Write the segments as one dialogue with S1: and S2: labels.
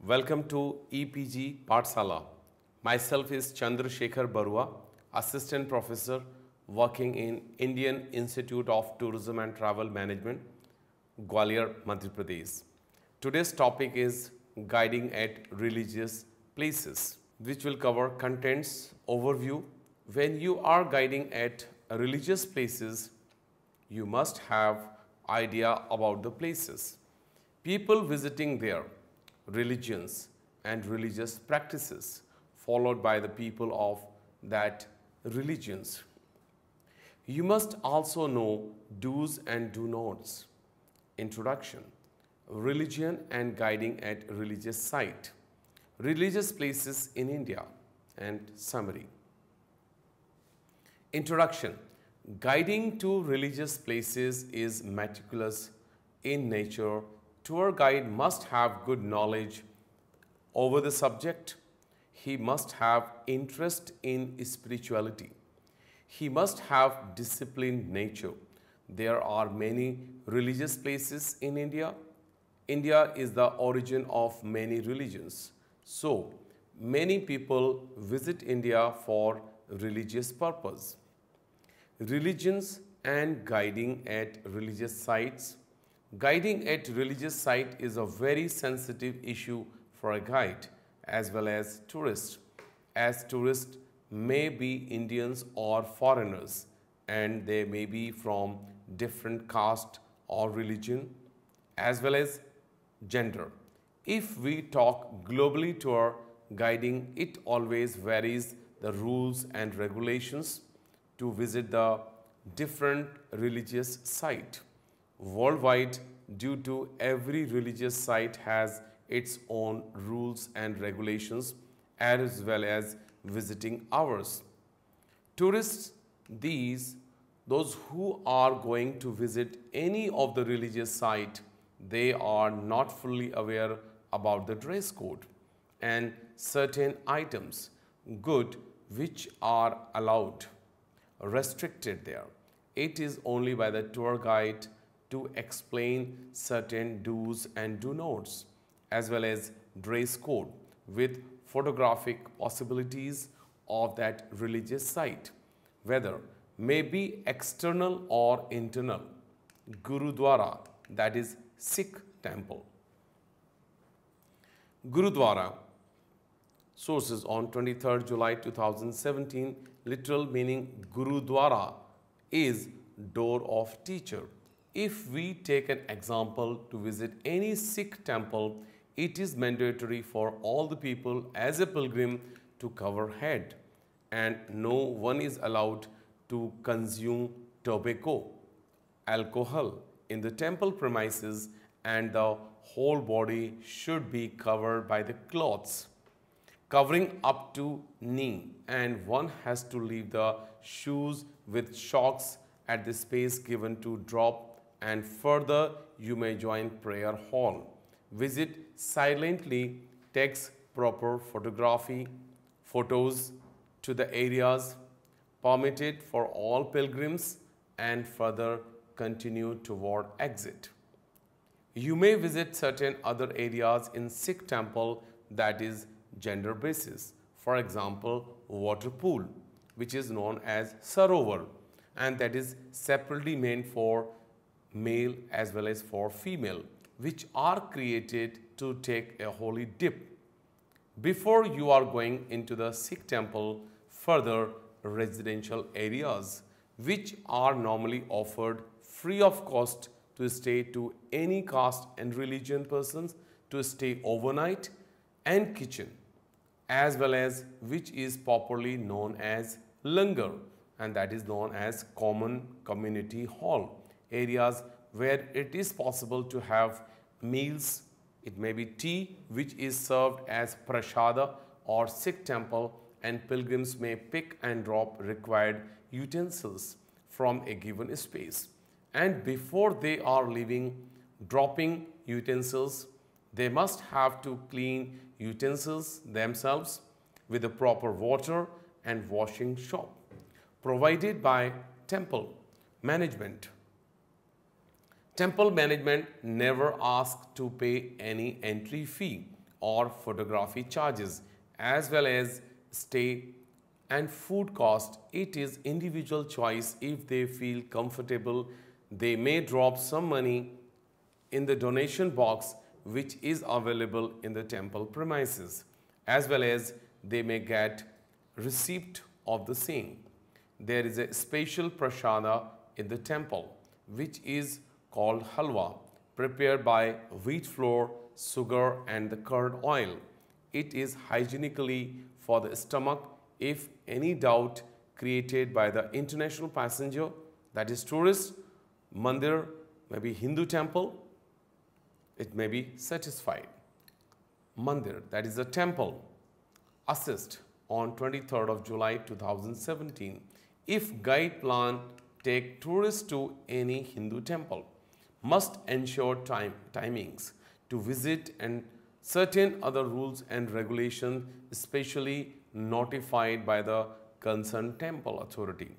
S1: Welcome to EPG Pathsala. Myself is Chandrasekhar Barua, Assistant Professor working in Indian Institute of Tourism and Travel Management, Gwalior, Madhya Pradesh. Today's topic is guiding at religious places, which will cover contents, overview. When you are guiding at religious places, you must have idea about the places, people visiting there, religions and religious practices, followed by the people of that religions. You must also know do's and do nots. Introduction, religion and guiding at religious site, religious places in India, and summary. Introduction, guiding to religious places is meticulous in nature. Tour guide must have good knowledge over the subject. He must have interest in spirituality. He must have disciplined nature. There are many religious places in India. India is the origin of many religions. So, many people visit India for religious purpose. Religions and guiding at religious sites. Guiding at religious site is a very sensitive issue for a guide as well as tourists, as tourists may be Indians or foreigners and they may be from different caste or religion as well as gender. If we talk globally tour guiding, it always varies the rules and regulations to visit the different religious site. Worldwide, due to every religious site has its own rules and regulations as well as visiting hours. Tourists, those who are going to visit any of the religious site, they are not fully aware about the dress code and certain items, good which are allowed, restricted there. It is only by the tour guide to explain certain do's and do nots as well as dress code with photographic possibilities of that religious site, whether may be external or internal. Gurudwara, that is Sikh Temple. Gurudwara, sources on 23rd July 2017, literal meaning Gurudwara is door of teacher. If we take an example to visit any Sikh temple, it is mandatory for all the people as a pilgrim to cover head and no one is allowed to consume tobacco, alcohol in the temple premises and the whole body should be covered by the cloths covering up to knee and one has to leave the shoes with socks at the space given to drop and further you may join prayer hall. Visit silently, takes proper photos to the areas permitted for all pilgrims and further continue toward exit. You may visit certain other areas in Sikh temple that is gender basis. For example, water pool which is known as Sarovar and that is separately meant for male as well as for female, which are created to take a holy dip. Before you are going into the Sikh temple, further residential areas which are normally offered free of cost to stay to any caste and religion persons to stay overnight and kitchen as well as which is popularly known as langar and that is known as common community hall. Areas where it is possible to have meals, it may be tea which is served as prasada or Sikh temple and pilgrims may pick and drop required utensils from a given space. And before they are leaving, dropping utensils, they must have to clean utensils themselves with the proper water and washing soap provided by temple management. Temple management never asks to pay any entry fee or photography charges, as well as stay and food cost. It is individual choice. If they feel comfortable, they may drop some money in the donation box which is available in the temple premises, as well as they may get receipt of the same. There is a special prasada in the temple which is called halwa, prepared by wheat flour, sugar and the curd oil. It is hygienically for the stomach. If any doubt created by the international passenger, that is tourist, mandir, maybe Hindu temple, it may be satisfied. Mandir, that is a temple, assist on 23rd of July 2017. If guide plan take tourists to any Hindu temple, must ensure timings to visit and certain other rules and regulations, especially notified by the concerned temple authority,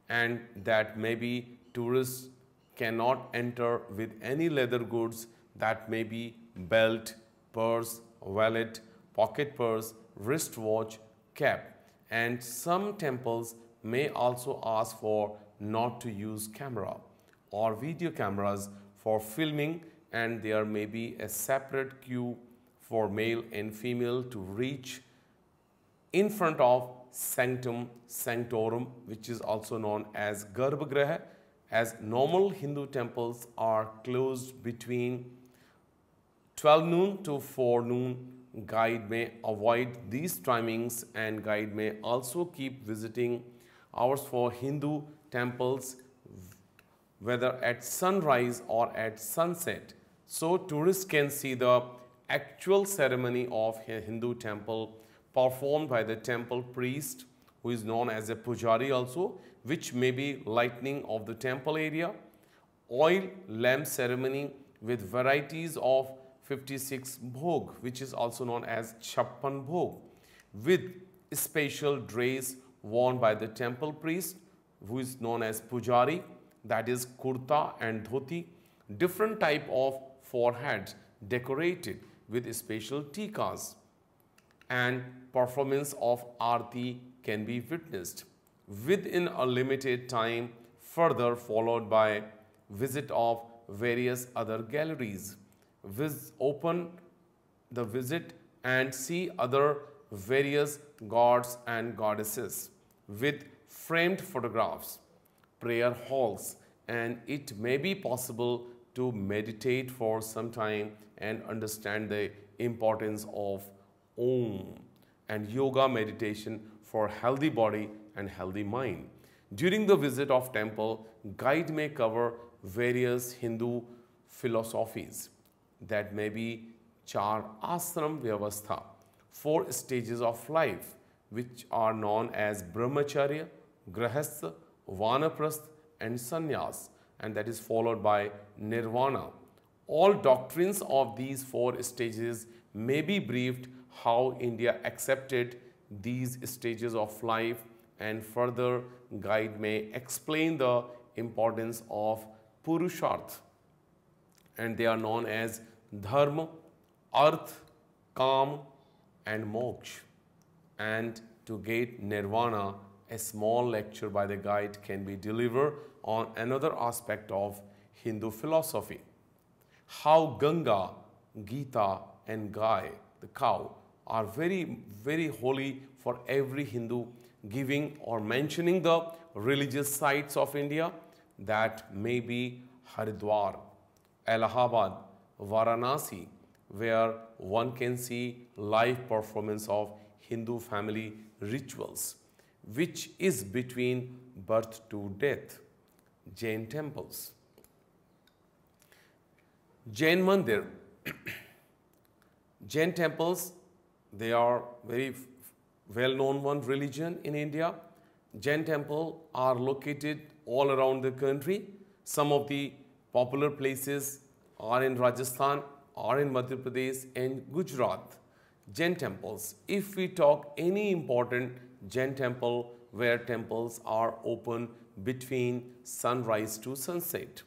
S1: and that maybe tourists cannot enter with any leather goods, that may be belt, purse, wallet, pocket purse, wristwatch, cap. And some temples may also ask for not to use camera or video cameras for filming, and there may be a separate queue for male and female to reach in front of sanctum sanctorum, which is also known as Garbhagriha, as normal Hindu temples are closed between 12 noon to 4 noon. Guide may avoid these timings, and guide may also keep visiting hours for Hindu temples, whether at sunrise or at sunset, so tourists can see the actual ceremony of a Hindu temple performed by the temple priest, who is known as a pujari also, which may be lighting of the temple area, oil lamp ceremony with varieties of 56 bhog, which is also known as Chappan bhog, with special dress worn by the temple priest, who is known as pujari, that is kurta and dhoti, different type of foreheads decorated with special tikas, and performance of arti can be witnessed within a limited time, further followed by visit of various other galleries. Open the visit and see other various gods and goddesses with framed photographs, prayer halls, and it may be possible to meditate for some time and understand the importance of Om and yoga meditation for healthy body and healthy mind. During the visit of temple, guide may cover various Hindu philosophies, that may be Char Ashram Vyavastha, 4 stages of life, which are known as Brahmacharya, Grahastha, Vanaprastha and Sannyas, and that is followed by Nirvana. All doctrines of these 4 stages may be briefed how India accepted these stages of life, and further guide may explain the importance of Purusharth, and they are known as Dharma, Arth, Kam and Moksha. And to get Nirvana, a small lecture by the guide can be delivered on another aspect of Hindu philosophy. How Ganga, Gita and Gai, the cow, are very, very holy for every Hindu, giving or mentioning the religious sites of India, that may be Haridwar, Allahabad, Varanasi, where one can see live performance of Hindu family rituals, which is between birth to death. Jain temples. Jain Mandir. Jain temples, they are very well-known one religion in India. Jain temple are located all around the country. Some of the popular places are in Rajasthan, are in Madhya Pradesh and Gujarat. Jain temples. If we talk any important Jain temple where temples are open between sunrise to sunset,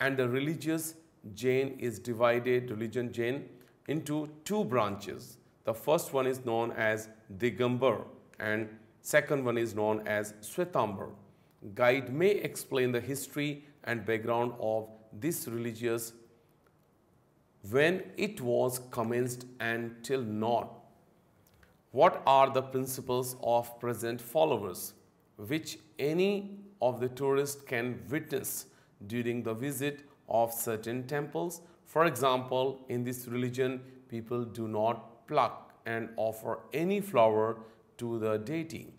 S1: and the religious Jain is divided, religion Jain, into two branches. The first one is known as Digambar and second one is known as Shwetambar. Guide may explain the history and background of this religious when it was commenced and till now. What are the principles of present followers which any of the tourists can witness during the visit of certain temples? For example, in this religion, people do not pluck and offer any flower to the deity.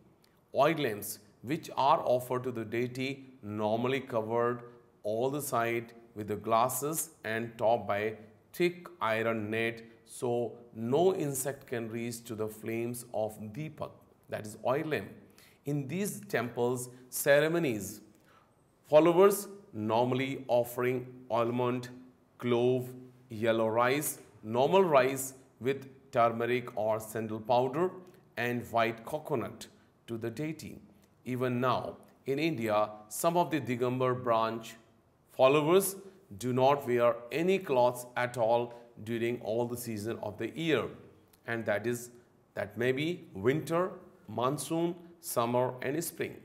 S1: Oil lamps which are offered to the deity normally covered all the side with the glasses and topped by thick iron net so no insect can reach to the flames of deepak, that is oil lamp. In these temples ceremonies, followers normally offering almond, clove, yellow rice, normal rice with turmeric or sandal powder and white coconut to the deity. Even now in India, some of the Digambar branch followers do not wear any clothes at all during all the season of the year, and that may be winter, monsoon, summer and spring.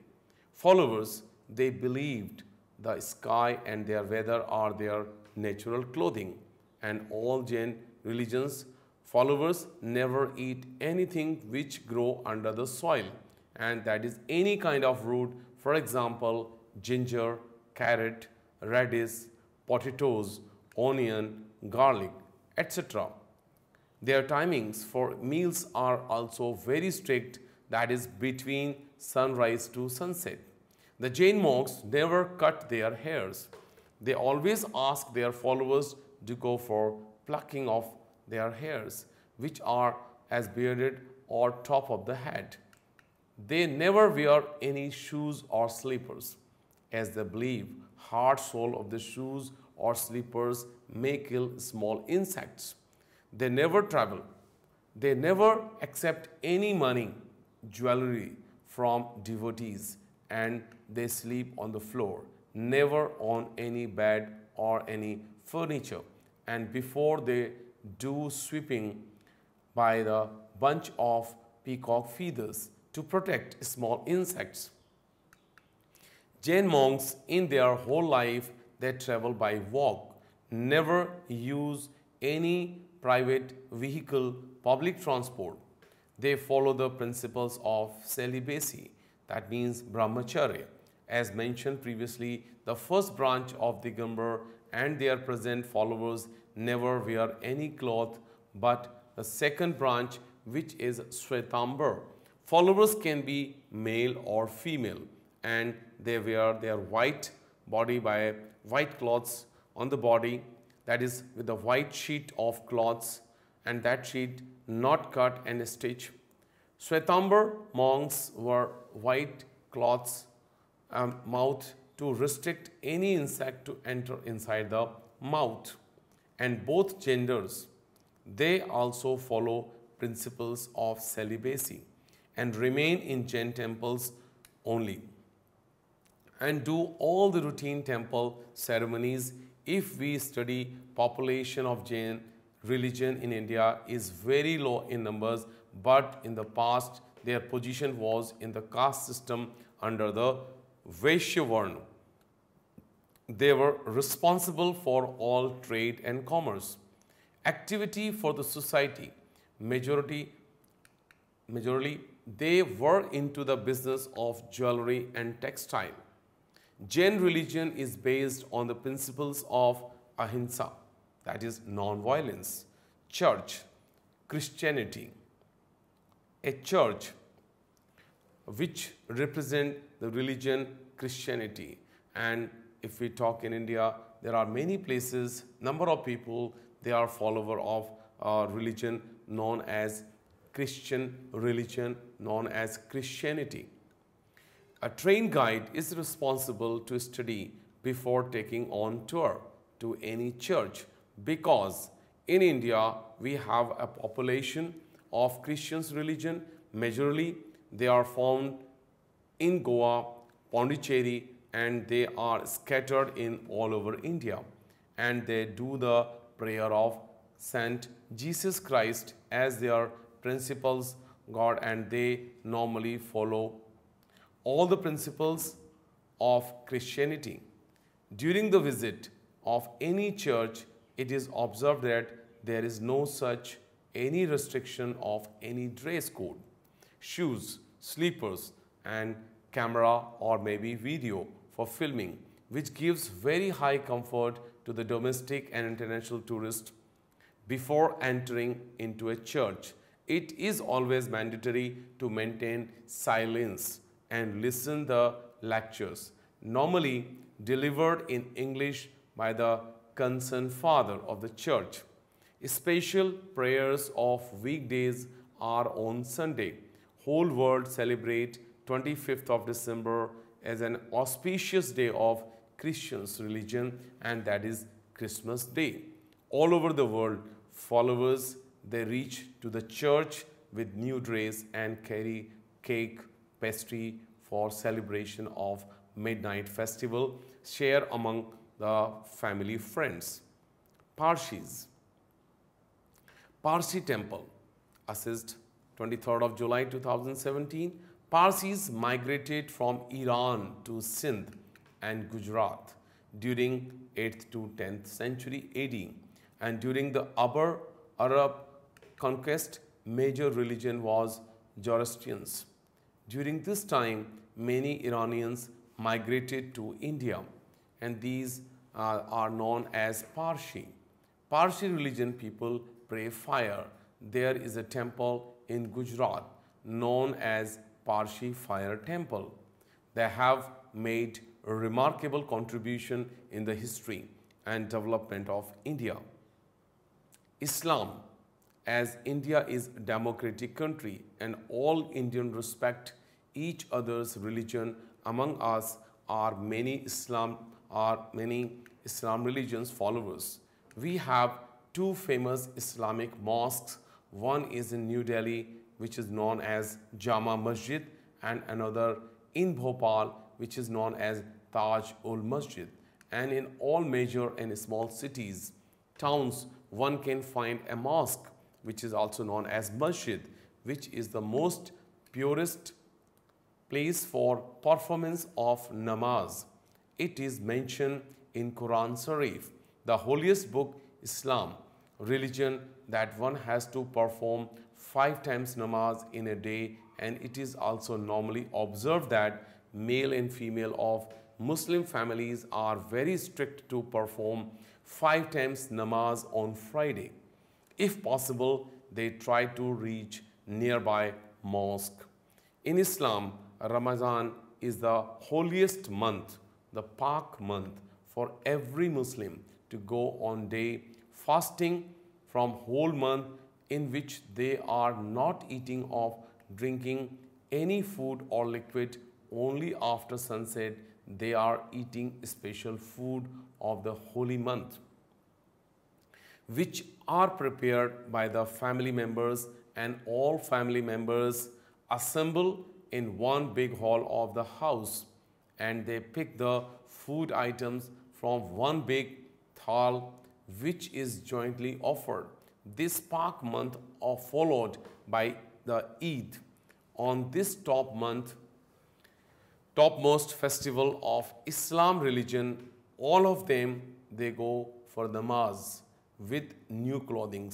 S1: Followers, they believed the sky and their weather are their natural clothing, and all Jain religions followers never eat anything which grow under the soil, and that is any kind of root, for example ginger, carrot, radish, potatoes, onion, garlic, etc. Their timings for meals are also very strict, that is between sunrise to sunset. The Jain monks never cut their hairs. They always ask their followers to go for plucking of their hairs, which are as bearded or top of the head. They never wear any shoes or slippers, as they believe hard sole of the shoes or slippers may kill small insects. They never travel. They never accept any money, jewelry from devotees, and they sleep on the floor, never on any bed or any furniture. And before they do sweeping by the bunch of peacock feathers to protect small insects. Jain monks in their whole life they travel by walk, never use any private vehicle, public transport. They follow the principles of celibacy, that means brahmacharya. As mentioned previously, the first branch of Digambar and their present followers never wear any cloth, but the second branch, which is Shwetambar, followers can be male or female, and they wear their white body by white cloths on the body, that is with a white sheet of cloths, and that sheet not cut and stitched. Shwetambar monks wear white cloths mouth to restrict any insect to enter inside the mouth. And both genders, they also follow principles of celibacy and remain in Jain temples only and do all the routine temple ceremonies. If we study population of Jain religion in India is very low in numbers, but in the past their position was in the caste system under the Vaishya Varna. They were responsible for all trade and commerce. Activity for the society, majorly they were into the business of jewelry and textile. Jain religion is based on the principles of ahimsa, that is non-violence. Church, Christianity. A church which represent the religion Christianity. And if we talk in India, there are many places, number of people, they are follower of religion known as Christian religion, known as Christianity. A trained guide is responsible to study before taking on tour to any church, because in India we have a population of Christians religion. Majorly they are found in Goa, Pondicherry, and they are scattered in all over India, and they do the prayer of Saint Jesus Christ as their principles God, and they normally follow all the principles of Christianity. During the visit of any church, it is observed that there is no such any restriction of any dress code, shoes, slippers, and camera or maybe video for filming, which gives very high comfort to the domestic and international tourist before entering into a church. It is always mandatory to maintain silence and listen the lectures, normally delivered in English by the concerned father of the church. Special prayers of weekdays are on Sunday. Whole world celebrate 25th of December as an auspicious day of Christians religion, and that is Christmas Day. All over the world, followers they reach to the church with new dress and carry cake, pastry for celebration of midnight festival, share among the family friends. Parsis. Parsi Temple. Assist 23rd of July 2017. Parsis migrated from Iran to Sindh and Gujarat during 8th to 10th century AD, and during the upper Arab conquest, major religion was Zoroastrians. During this time, many Iranians migrated to India, and these are known as Parsi. Parsi religion people pray fire. There is a temple in Gujarat known as Parsi Fire Temple. They have made a remarkable contribution in the history and development of India. Islam. As India is a democratic country and all Indians respect each other's religion, among us are many Islam religions followers. We have two famous Islamic mosques. One is in New Delhi, which is known as Jama Masjid, and another in Bhopal, which is known as Taj ul Masjid. And in all major and small cities, towns, one can find a mosque, which is also known as Masjid, which is the most purest place for performance of namaz. It is mentioned in Quran Sharif, the holiest book Islam religion, that one has to perform 5 times namaz in a day, and it is also normally observed that male and female of Muslim families are very strict to perform 5 times namaz on Friday. If possible, they try to reach nearby mosque. In Islam, Ramadan is the holiest month, the Pak month, for every Muslim to go on day fasting from whole month, in which they are not eating or drinking any food or liquid. Only after sunset they are eating special food of the holy month, which are prepared by the family members, and all family members assemble in one big hall of the house, and they pick the food items from one big thal, which is jointly offered. This Pak month are followed by the Eid. On this topmost festival of Islam religion, all of them, they go for namaz with new clothing.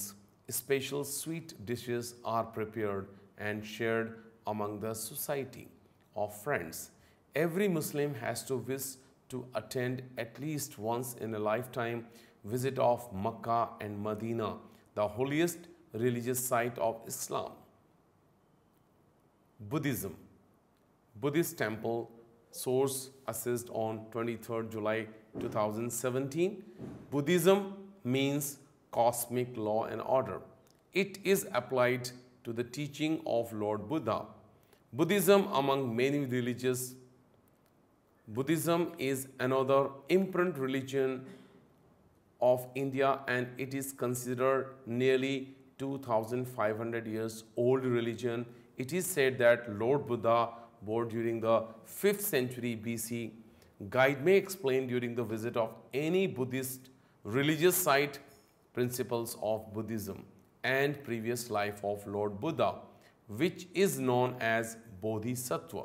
S1: Special sweet dishes are prepared and shared among the society of friends. Every Muslim has to wish to attend at least once in a lifetime visit of Makkah and Medina, the holiest religious site of Islam. Buddhism. Buddhist Temple, source assessed on 23rd July 2017. Buddhism means cosmic law and order. It is applied to the teaching of Lord Buddha. Buddhism is another imprint religion of India, and it is considered nearly 2500 years old religion. It is said that Lord Buddha born during the 5th century BC. Guide may explain during the visit of any Buddhist religious site principles of Buddhism and previous life of Lord Buddha, which is known as Bodhisattva,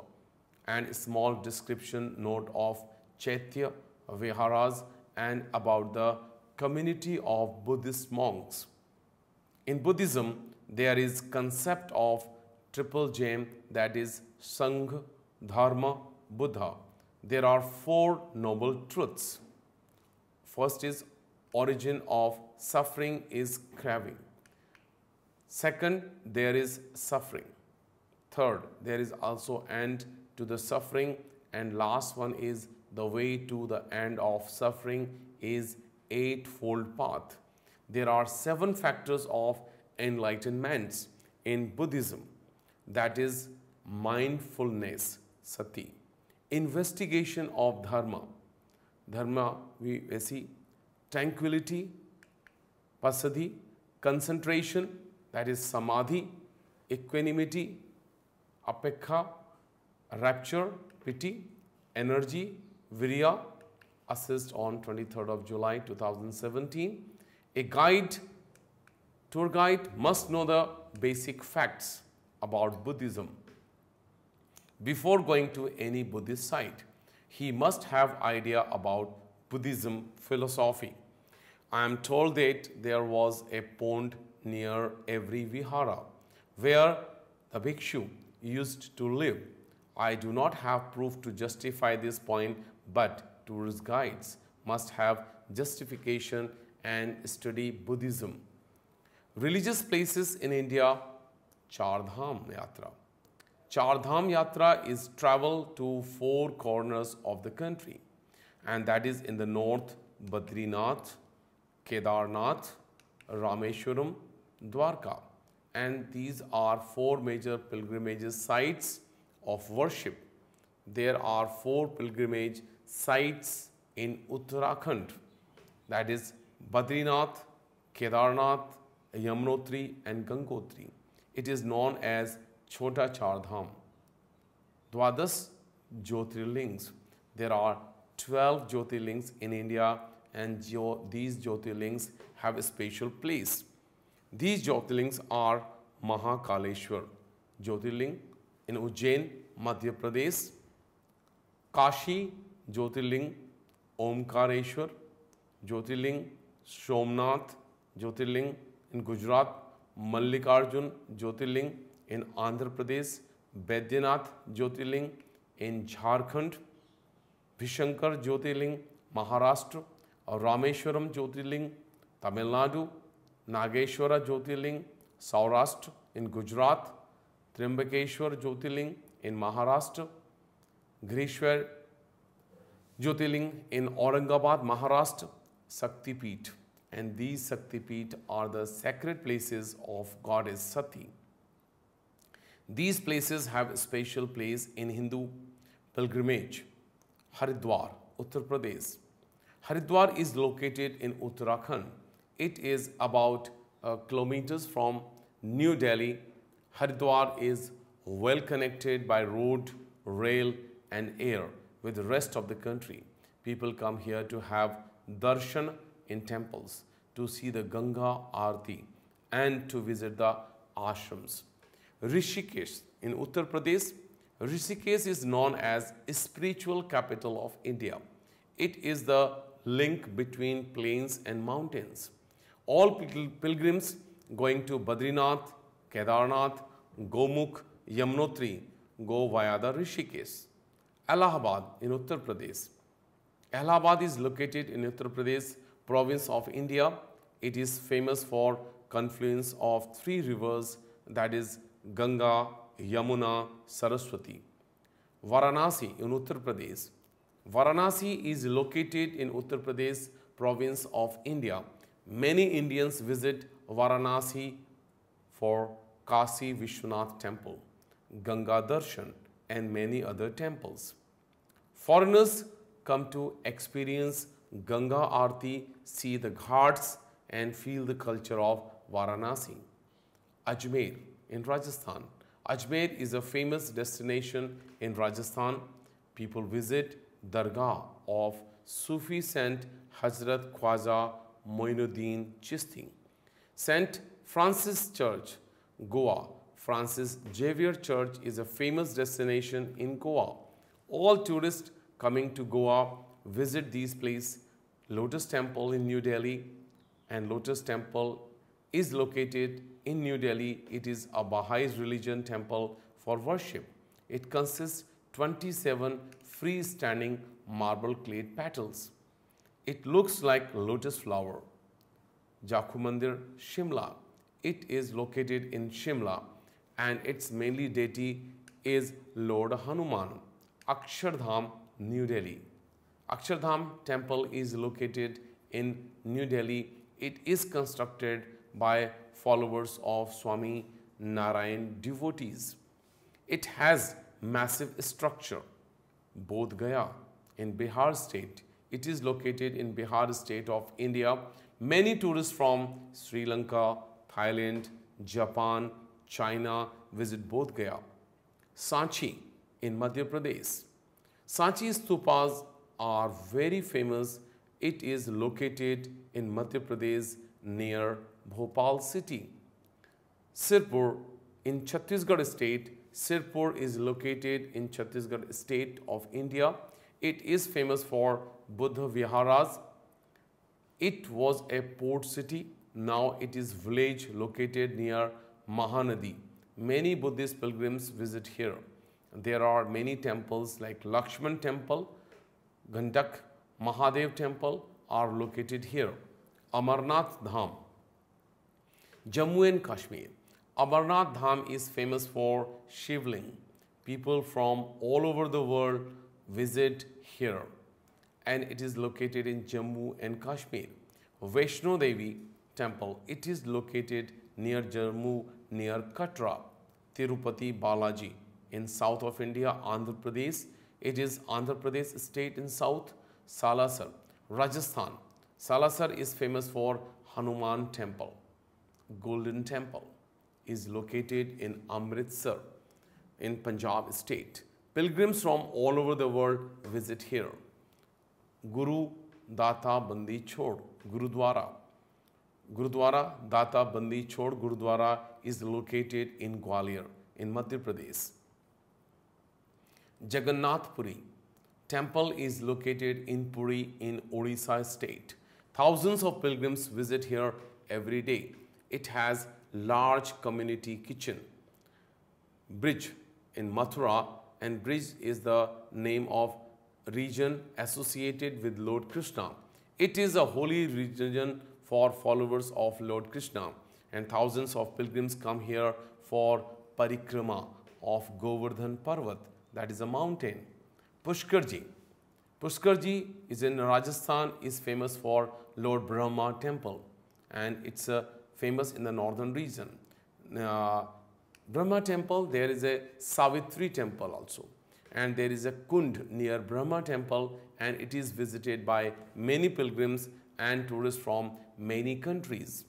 S1: and a small description note of Chaitya Viharas and about the community of Buddhist monks. In Buddhism, there is concept of triple gem, that is Sangha, Dharma, Buddha. There are four noble truths. First is origin of suffering is craving. Second, there is suffering. Third, there is also end to the suffering. And last one is the way to the end of suffering is eightfold path. There are 7 factors of enlightenment in Buddhism, that is mindfulness, sati, investigation of dharma we see tranquility, passaddhi, concentration, that is samadhi, equanimity, apekha, rapture, pity, energy, virya, assist on 23rd of July 2017. A tour guide must know the basic facts about Buddhism. Before going to any Buddhist site, he must have idea about Buddhism philosophy. I am told that there was a pond near every vihara where the bhikshu used to live. I do not have proof to justify this point, but tourist guides must have justification and study Buddhism. Religious places in India, Char Dham Yatra. Char Dham Yatra is travel to 4 corners of the country, and that is in the north, Badrinath, Kedarnath, Rameshwaram, Dwarka. And these are 4 major pilgrimage sites of worship. There are 4 pilgrimage sites in Uttarakhand, that is Badrinath, Kedarnath, Yamunotri and Gangotri. It is known as Chota Char Dham. Dwadas Jyotirlings. There are 12 Jyotirlings in India, and these Jyotirlings have a special place. These Jyotirlings are Mahakaleshwar Jyotirling in Ujjain, Madhya Pradesh, Kashi Jyotirling, Omkareshwar Jyotirling, Somnath Jyotirling in Gujarat, Mallikarjun Jyotirling in Andhra Pradesh, Baidyanath Jyotirling in Jharkhand, Vishankar Jyotirling, Maharashtra, Rameshwaram Jyotirling, Tamil Nadu, Nageshwara Jyotirling, Saurashtra in Gujarat, Trimbakeshwar Jyotirling in Maharashtra, Grishwar Jyotirling in Aurangabad, Maharashtra, Sakti Peeth. And these Sakti Peeth are the sacred places of goddess Sati. These places have a special place in Hindu pilgrimage. Haridwar, Uttar Pradesh. Haridwar is located in Uttarakhand. It is about kilometers from New Delhi. Haridwar is well connected by road, rail and air with the rest of the country. People come here to have darshan in temples, to see the Ganga Aarti and to visit the ashrams. Rishikesh in Uttar Pradesh. Rishikesh is known as spiritual capital of India. It is the link between plains and mountains. All pilgrims going to Badrinath, Kedarnath, Gomukh, Yamunotri go via the Rishikesh. Allahabad in Uttar Pradesh. Allahabad is located in Uttar Pradesh province of India. It is famous for confluence of 3 rivers, that is Ganga, Yamuna, Saraswati. Varanasi in Uttar Pradesh. Varanasi is located in Uttar Pradesh province of India. Many Indians visit Varanasi for Kashi Vishwanath Temple, Ganga Darshan and many other temples. Foreigners come to experience Ganga Aarti, see the ghats and feel the culture of Varanasi. Ajmer in Rajasthan. Ajmer is a famous destination in Rajasthan. People visit Dargah of Sufi Saint Hazrat Khwaja Moinuddin Chishti. St. Francis Church, Goa. Francis Xavier Church is a famous destination in Goa. All tourists coming to Goa visit these places. Lotus Temple in New Delhi, and Lotus Temple is located in New Delhi. It is a Baha'i religion temple for worship. It consists 27 freestanding marble clad petals. It looks like lotus flower. Jakhu Mandir, Shimla. It is located in Shimla and its mainly deity is Lord Hanuman. Akshardham, New Delhi. Akshardham temple is located in New Delhi. It is constructed by followers of Swami Narayan devotees. It has massive structure. Bodh Gaya in Bihar state. It is located in Bihar state of India. Many tourists from Sri Lanka, Thailand, Japan, China visit Bodh Gaya. Sanchi in Madhya Pradesh. Sanchi stupas are very famous. It is located in Madhya Pradesh near Bhopal city. Sirpur in Chhattisgarh state. Sirpur is located in Chhattisgarh state of India. It is famous for Buddha Viharas. It was a port city. Now it is village located near Mahanadi. Many Buddhist pilgrims visit here. There are many temples like Lakshman Temple, Gandak, Mahadev Temple are located here. Amarnath Dham, Jammu and Kashmir. Amarnath Dham is famous for Shivling. People from all over the world visit here and it is located in Jammu and Kashmir. Vaishno Devi Temple, it is located near Jammu, near Katra. Tirupati Balaji in south of India, Andhra Pradesh. It is Andhra Pradesh state in south. Salasar, Rajasthan. Salasar is famous for Hanuman Temple. Golden Temple is located in Amritsar in Punjab state. Pilgrims from all over the world visit here. Guru Data Bandi Chhod Gurudwara. Gurudwara Data Bandi Chhod Gurudwara is located in Gwalior in Madhya Pradesh. Jagannath Puri Temple is located in Puri in Odisha state. Thousands of pilgrims visit here every day. It has large community kitchen. Bridge in Mathura, and Bridge is the name of region associated with Lord Krishna. It is a holy region for followers of Lord Krishna, and thousands of pilgrims come here for parikrama of Govardhan Parvat, that is a mountain. Pushkarji. Pushkarji is in Rajasthan, is famous for Lord Brahma Temple, and it's famous in the northern region. Brahma Temple, there is a Savitri Temple also, and there is a Kund near Brahma Temple, and it is visited by many pilgrims and tourists from many countries.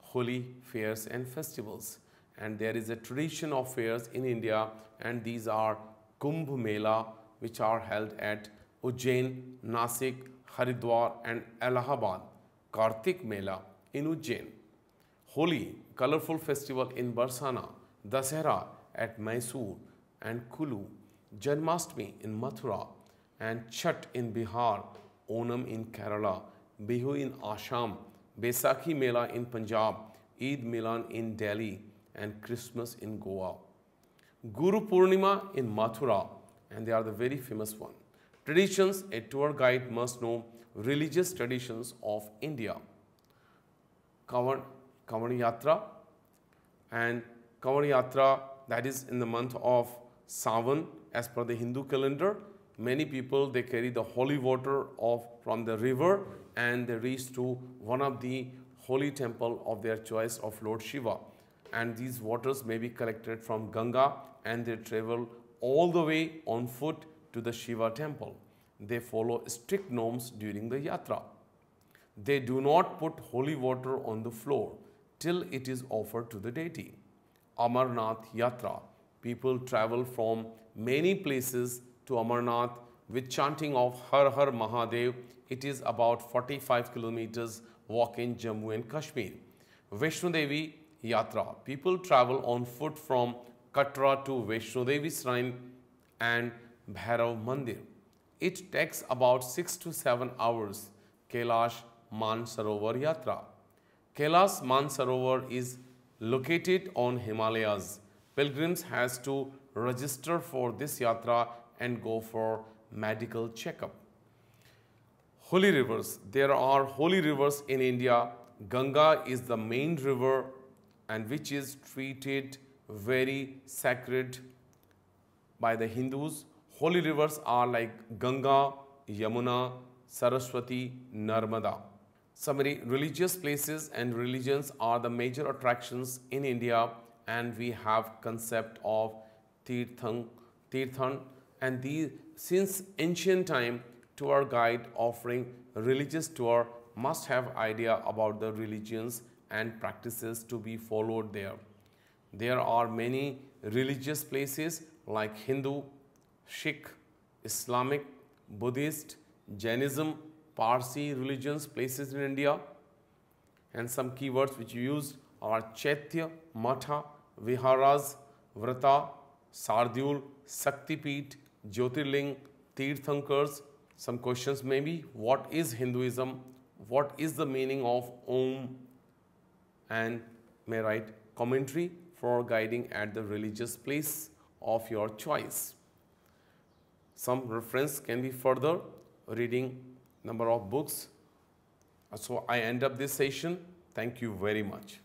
S1: Holy fairs and festivals, and there is a tradition of fairs in India, and these are Kumbh Mela, which are held at Ujjain, Nasik, Haridwar and Allahabad. Kartik Mela in Ujjain. Holi, colorful festival in Barsana. Dasehra at Mysore and Kulu. Janmashtami in Mathura and Chhath in Bihar. Onam in Kerala. Bihu in Assam. Baisakhi Mela in Punjab. Eid Milan in Delhi and Christmas in Goa. Guru Purnima in Mathura, and they are the very famous one. Traditions, a tour guide must know religious traditions of India. Kavan Yatra, and Kavan Yatra, that is in the month of Sawan as per the Hindu calendar. Many people, they carry the holy water from the river and they reach to one of the holy temple of their choice of Lord Shiva. And these waters may be collected from Ganga and they travel all the way on foot to the Shiva temple. They follow strict norms during the yatra. They do not put holy water on the floor till it is offered to the deity. Amarnath Yatra. People travel from many places to Amarnath with chanting of Har Har Mahadev It is about 45 kilometers walk in Jammu and Kashmir. Vaishno Devi Yatra. People travel on foot from Katra to Vaishno Devi Shrine and Bhairav Mandir. It takes about 6 to 7 hours. Kailash Mansarovar Yatra. Kailash Mansarovar is located on Himalayas. Pilgrims has to register for this yatra and go for medical checkup. Holy rivers. There are holy rivers in India. Ganga is the main river and which is treated very sacred by the Hindus. Holy rivers are like Ganga, Yamuna, Saraswati, Narmada. Summary: religious places and religions are the major attractions in India, and we have concept of Tirthan, and these since ancient time tour guide offering religious tour must have idea about the religions and practices to be followed there. There are many religious places like Hindu, Sikh, Islamic, Buddhist, Jainism, Parsi religions places in India, and some keywords which you used are Chaitya, Matha, Viharas, Vrata, Sardyul, Shaktipeeth, Jyotirling, Tirthankars. Some questions may be: what is Hinduism? What is the meaning of Om? And may write commentary for guiding at the religious place of your choice. Some reference can be further reading number of books. So I end up this session. Thank you very much.